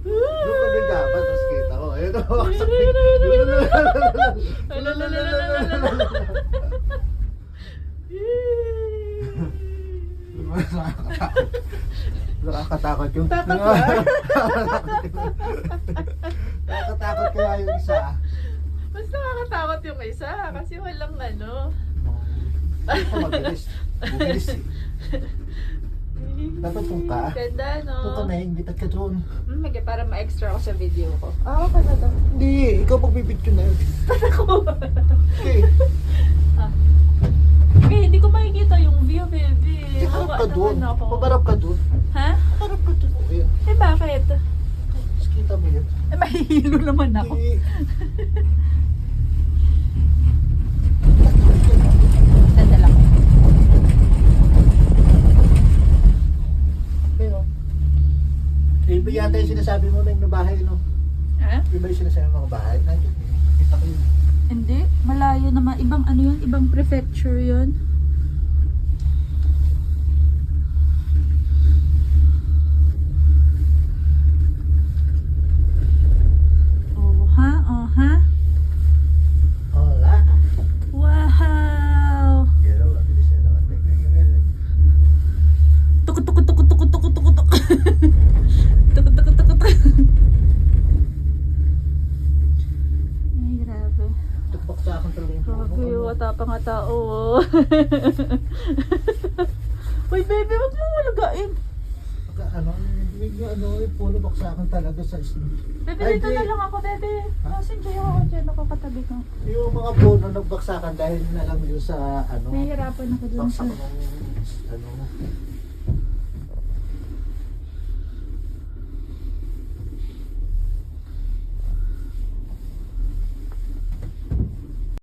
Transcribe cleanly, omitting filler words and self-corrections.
Doon kami dapat, tapos kita ko. Ayun o, waksak. Nakakatakot yung... Nakakatakot kaya yung isa. Mas nakakatakot yung isa kasi walang ano. Hindi ko mabilis. Bubilis eh. Dapat kung ka. Ganda, no? Kung ka na, invitat ka doon. Okay, para ma-extra ako sa video ko. Ah, ka na daw. Hindi, ikaw magbibidyo na yun. Ako. Okay. Okay, hindi ko makikita yung view, baby. Harap ka doon. Naman ako. Mabarap ka doon. Ha? Harap ka doon. Ayan. Eh, bakit? Tapos kita mo yun. Eh, mahihilo naman ako. Hindi. Sandala ko. Pero, iba yata yung sinasabi mo na yung bahay, no? Ha? Iba yung sinasabi mo mga bahay. Nandiyan, kita ko yun. Hindi, malayo naman. Ibang ano yun? Ibang prefecture yun. Oh, ha? Oh, ha? Hola. Wow! Yan ang mabilis na naman. Tukot, tukot, tukot, tukot, tukot, tukot, tukot. Tukot, tukot, tukot, tukot. Ay, grabe. Tukbak sa akin talaga yung Grabe, wata pa nga tao. Uy, baby, wag mo malagain. Pagka ano, yung puno bak sa akin talaga sa isla. Bebe, Ay, dito di. na lang ako, bebe. Ha? Nasin ako dyan, ako katabi ko. Yung mga puno nagbaksakan dahil na lang yun sa ano, Nahihirapan ako dun baksak sa... ng ano,